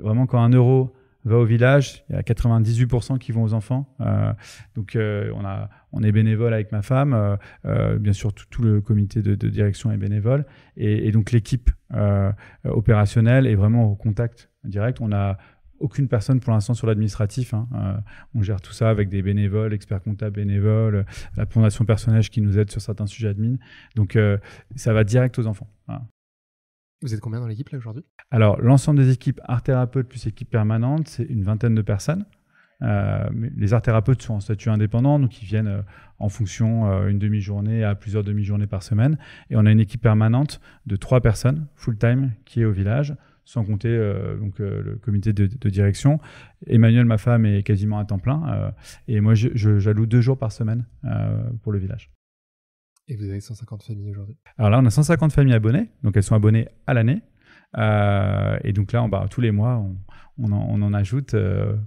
vraiment, quand 1 euro va au village, il y a 98% qui vont aux enfants. Donc, on est bénévole avec ma femme. Bien sûr, tout le comité de direction est bénévole. Et donc, l'équipe opérationnelle est vraiment au contact direct. On n'a aucune personne pour l'instant sur l'administratif. On gère tout ça avec des bénévoles, experts comptables bénévoles, la fondation Personnage qui nous aide sur certains sujets admin. Donc, ça va direct aux enfants. Voilà. Vous êtes combien dans l'équipe là aujourd'hui ? Alors, l'ensemble des équipes art thérapeutes plus équipe permanente, c'est une vingtaine de personnes. Les art thérapeutes sont en statut indépendant, donc ils viennent en fonction une demi-journée à plusieurs demi-journées par semaine. Et on a une équipe permanente de 3 personnes full-time qui est au village, sans compter le comité de direction. Emmanuel, ma femme, est quasiment à temps plein. Et moi, j'alloue 2 jours par semaine pour le village. Et vous avez 150 familles aujourd'hui ? Alors là, on a 150 familles abonnées. Donc, elles sont abonnées à l'année. Et donc là, tous les mois, on en ajoute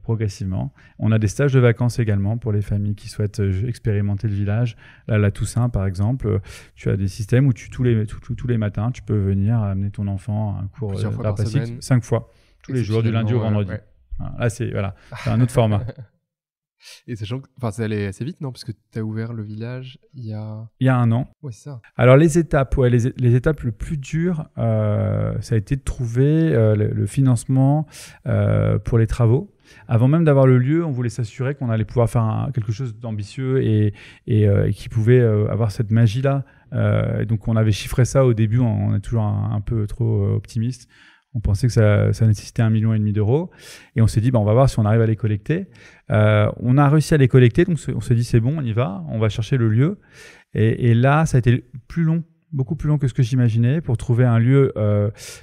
progressivement. On a des stages de vacances également pour les familles qui souhaitent expérimenter le village. Là, la Toussaint, par exemple, tu as des systèmes où tous les matins, tu peux venir amener ton enfant à un cours d'art plastique 5 fois, tous les jours, du lundi au vendredi. Ouais. Là, c'est un autre format. Et sachant que ça allait assez vite, non ? Parce que tu as ouvert le village il y a 1 an. Oui, c'est ça. Alors, les étapes le plus dur, ça a été de trouver le financement pour les travaux. Avant même d'avoir le lieu, on voulait s'assurer qu'on allait pouvoir faire quelque chose d'ambitieux et qui pouvait avoir cette magie-là. Donc, on avait chiffré ça au début. On est toujours un peu trop optimiste. On pensait que ça nécessitait 1,5 million d'euros. Et on s'est dit, on va voir si on arrive à les collecter. On a réussi à les collecter. Donc, on s'est dit, c'est bon, on y va. On va chercher le lieu. Et là, ça a été plus long, beaucoup plus long que ce que j'imaginais pour trouver un lieu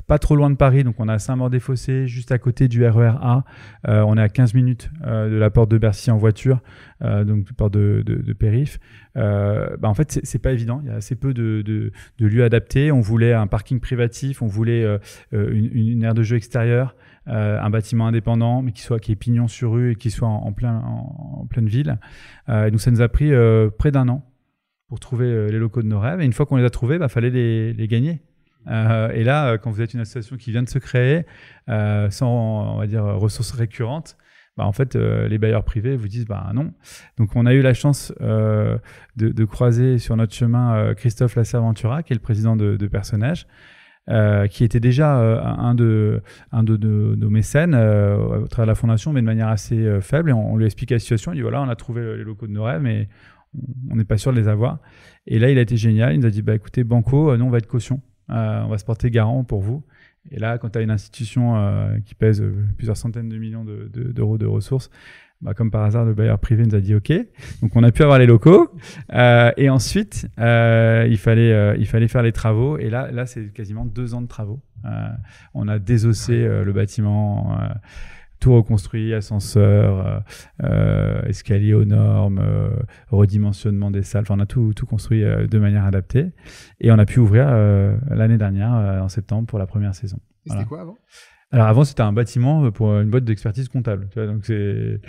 pas trop loin de Paris. Donc, on est à Saint-Maur-des-Fossés, juste à côté du RER A. On est à 15 minutes de la porte de Bercy en voiture, donc porte de périph'. En fait, c'est pas évident. Il y a assez peu de lieux adaptés. On voulait un parking privatif, on voulait une aire de jeu extérieure, un bâtiment indépendant, mais qui est pignon sur rue et qui soit en pleine ville. Donc, ça nous a pris près d'1 an pour trouver les locaux de nos rêves. Et une fois qu'on les a trouvés, fallait les gagner. Et là, quand vous êtes une association qui vient de se créer, sans, on va dire, ressources récurrentes, en fait, les bailleurs privés vous disent non. Donc, on a eu la chance de croiser sur notre chemin Christophe Lasserventura, qui est le président de Personnage, qui était déjà un de nos mécènes au travers de la fondation, mais de manière assez faible. Et on lui a expliqué la situation. Il dit, voilà, on a trouvé les locaux de nos rêves, mais on n'est pas sûr de les avoir. Et là, il a été génial. Il nous a dit, écoutez, Banco, nous, on va être caution. On va se porter garant pour vous. Et là, quand tu as une institution qui pèse plusieurs centaines de millions d'euros de ressources, comme par hasard, le bailleur privé nous a dit OK. Donc, on a pu avoir les locaux. Et ensuite, il fallait faire les travaux. Et là c'est quasiment 2 ans de travaux. On a désossé le bâtiment, tout reconstruit, ascenseur, escalier aux normes, redimensionnement des salles. On a tout construit de manière adaptée. Et on a pu ouvrir l'année dernière, en septembre, pour la première saison. Et c'était quoi avant ? Alors avant, c'était un bâtiment pour une boîte d'expertise comptable. Tu vois, donc c'est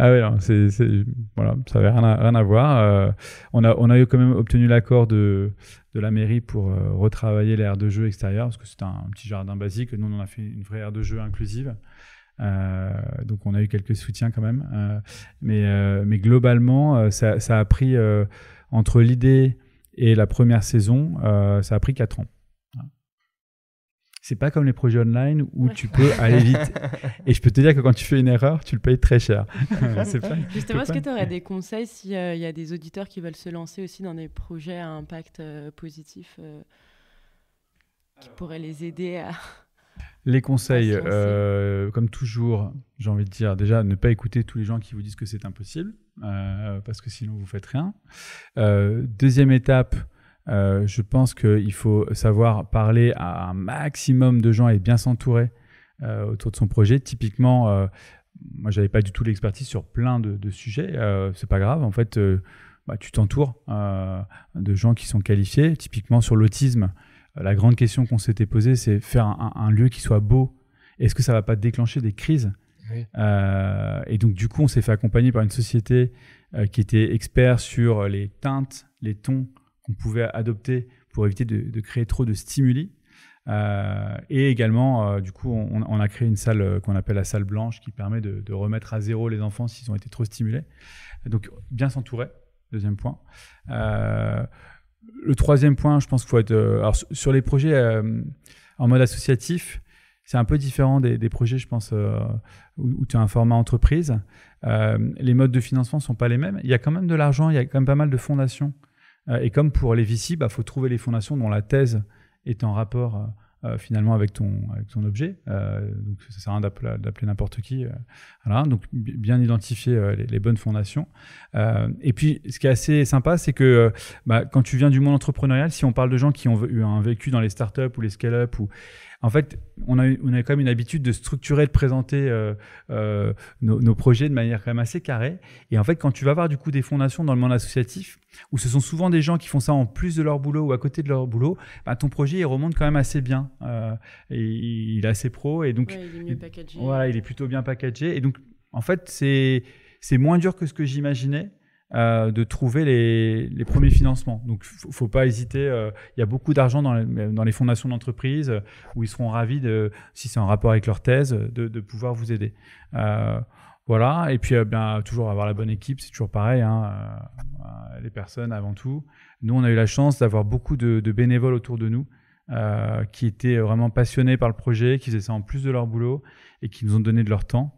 voilà, ça avait rien à voir. On a eu quand même obtenu l'accord de la mairie pour retravailler l'aire de jeu extérieure parce que c'était un petit jardin basique. Nous, on en a fait une vraie aire de jeu inclusive. Donc on a eu quelques soutiens quand même. Mais globalement, ça a pris entre l'idée et la première saison, ça a pris 4 ans. C'est pas comme les projets online où tu peux aller vite. Et je peux te dire que quand tu fais une erreur, tu le payes très cher. Justement, est-ce que tu aurais des conseils s'il y a des auditeurs qui veulent se lancer aussi dans des projets à impact positif qui pourraient les aider à... Les conseils, comme toujours, j'ai envie de dire, déjà, ne pas écouter tous les gens qui vous disent que c'est impossible, parce que sinon, vous faites rien. Deuxième étape, je pense qu'il faut savoir parler à un maximum de gens et bien s'entourer autour de son projet. Typiquement, moi, j'avais pas du tout l'expertise sur plein de sujets. C'est pas grave. En fait, tu t'entoures de gens qui sont qualifiés. Typiquement, sur l'autisme, la grande question qu'on s'était posée, c'est faire un lieu qui soit beau. Est-ce que ça va pas déclencher des crises ? Oui. Et donc, du coup, on s'est fait accompagner par une société qui était expert sur les teintes, les tons qu'on pouvait adopter pour éviter de créer trop de stimuli. Et également, du coup, on a créé une salle qu'on appelle la salle blanche qui permet de remettre à zéro les enfants s'ils ont été trop stimulés. Donc, bien s'entourer, deuxième point. Le troisième point, je pense qu'il faut être... alors, sur les projets en mode associatif, c'est un peu différent des projets, je pense, où tu as un format entreprise. Les modes de financement ne sont pas les mêmes. Il y a quand même de l'argent, il y a quand même pas mal de fondations. Et comme pour les VC, faut trouver les fondations dont la thèse est en rapport finalement avec ton objet. Donc ça sert à rien d'appeler n'importe qui. Voilà. Donc bien identifier les bonnes fondations. Et puis ce qui est assez sympa, c'est que quand tu viens du monde entrepreneurial, si on parle de gens qui ont eu un vécu dans les startups ou les scale-up, en fait, on a quand même une habitude de structurer, de présenter nos projets de manière quand même assez carrée. Et en fait, quand tu vas voir du coup des fondations dans le monde associatif, où ce sont souvent des gens qui font ça en plus de leur boulot ou à côté de leur boulot, ton projet il remonte quand même assez bien. Et il est assez pro et donc il est mieux packagé. Voilà, il est plutôt bien packagé. Et donc, en fait, c'est moins dur que ce que j'imaginais. De trouver les premiers financements. Donc, faut pas hésiter. Il y a beaucoup d'argent dans les fondations d'entreprise où ils seront ravis, si c'est en rapport avec leur thèse, de pouvoir vous aider. Voilà. Et puis, toujours avoir la bonne équipe, c'est toujours pareil. Les personnes avant tout. Nous, on a eu la chance d'avoir beaucoup de bénévoles autour de nous qui étaient vraiment passionnés par le projet, qui faisaient ça en plus de leur boulot et qui nous ont donné de leur temps.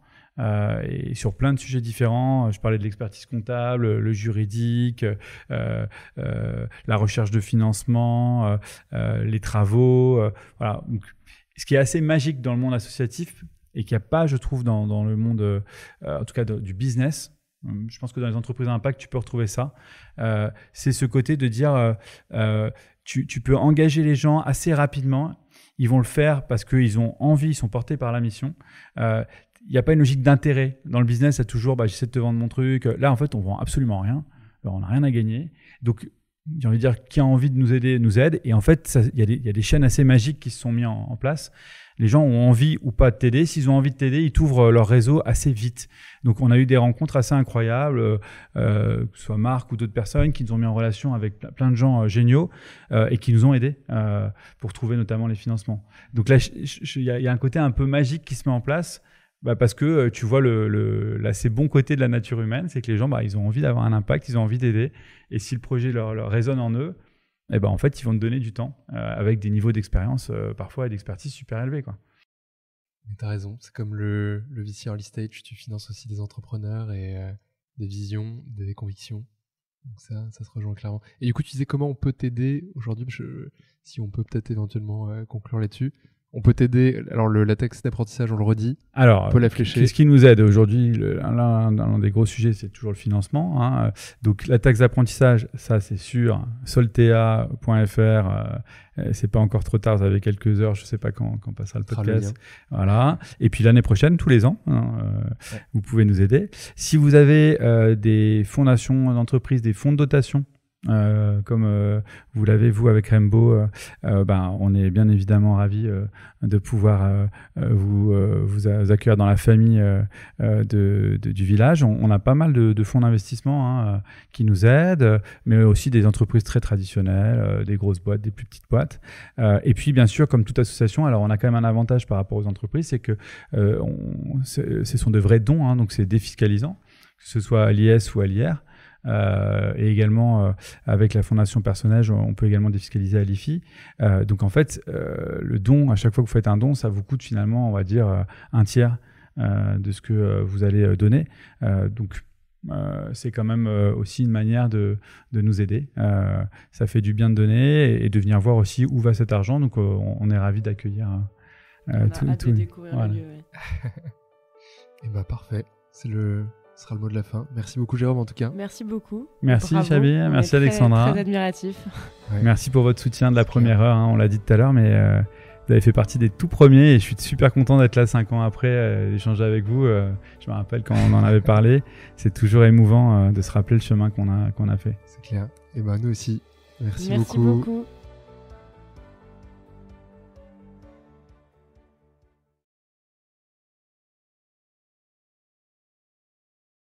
Et sur plein de sujets différents, je parlais de l'expertise comptable, le juridique, la recherche de financement, les travaux. Voilà. Donc, ce qui est assez magique dans le monde associatif et qu'il n'y a pas, je trouve, dans le monde, en tout cas du business. Je pense que dans les entreprises à impact, tu peux retrouver ça. C'est ce côté de dire, tu peux engager les gens assez rapidement. Ils vont le faire parce qu'ils ont envie, ils sont portés par la mission. Il n'y a pas une logique d'intérêt. Dans le business, c'est toujours j'essaie de te vendre mon truc. Là, en fait, on ne vend absolument rien. Alors, on n'a rien à gagner. Donc, j'ai envie de dire, qui a envie de nous aider, nous aide. Et en fait, il y a des chaînes assez magiques qui se sont mises en place. Les gens ont envie ou pas de t'aider. S'ils ont envie de t'aider, ils t'ouvrent leur réseau assez vite. Donc, on a eu des rencontres assez incroyables, que ce soit Marc ou d'autres personnes qui nous ont mis en relation avec plein de gens géniaux et qui nous ont aidés pour trouver notamment les financements. Donc là, il y a un côté un peu magique qui se met en place. Parce que tu vois l'assez bon côté de la nature humaine, c'est que les gens, ils ont envie d'avoir un impact, ils ont envie d'aider. Et si le projet leur résonne en eux, en fait, ils vont te donner du temps avec des niveaux d'expérience, parfois et d'expertise super élevés, quoi. Tu as raison, c'est comme le VC Early Stage, tu finances aussi des entrepreneurs et des visions, des convictions. Donc ça se rejoint clairement. Et du coup, tu disais comment on peut t'aider aujourd'hui, si on peut peut-être éventuellement conclure là-dessus. On peut t'aider. Alors, le latex d'apprentissage, on le redit. Alors, on peut la flécher. Qu'est-ce qui nous aide aujourd'hui? L'un des gros sujets, c'est toujours le financement. Donc, la taxe d'apprentissage, ça, c'est sûr. Soltea.fr, c'est pas encore trop tard. Vous avez quelques heures. Je sais pas quand passera le podcast. Voilà. Et puis, l'année prochaine, tous les ans, vous pouvez nous aider. Si vous avez des fondations d'entreprise, des fonds de dotation, comme vous l'avez vous avec Rainbow, on est bien évidemment ravis de pouvoir vous accueillir dans la famille du village. On a pas mal de fonds d'investissement qui nous aident, mais aussi des entreprises très traditionnelles, des grosses boîtes, des plus petites boîtes. Et puis bien sûr, comme toute association, alors on a quand même un avantage par rapport aux entreprises, c'est que ce sont de vrais dons, donc c'est défiscalisant, que ce soit à l'IS ou à l'IR. Et également avec la fondation personnage, on peut également défiscaliser à l'IFI. Donc en fait, le don, à chaque fois que vous faites un don, ça vous coûte finalement, on va dire, un tiers de ce que vous allez donner. Donc c'est quand même aussi une manière de nous aider. Ça fait du bien de donner et de venir voir aussi où va cet argent. Donc on est ravis d'accueillir de découvrir le lieu. Ouais. Et parfait. Ce sera le mot de la fin. Merci beaucoup Jérôme en tout cas. Merci beaucoup. Merci Chabir, merci Alexandra. Très admiratif. Ouais. Merci pour votre soutien de la première heure, on l'a dit tout à l'heure, mais vous avez fait partie des tout premiers et je suis super content d'être là 5 ans après, d'échanger avec vous. Je me rappelle quand on en avait parlé, c'est toujours émouvant de se rappeler le chemin qu'on a fait. C'est clair. Et nous aussi. Merci beaucoup.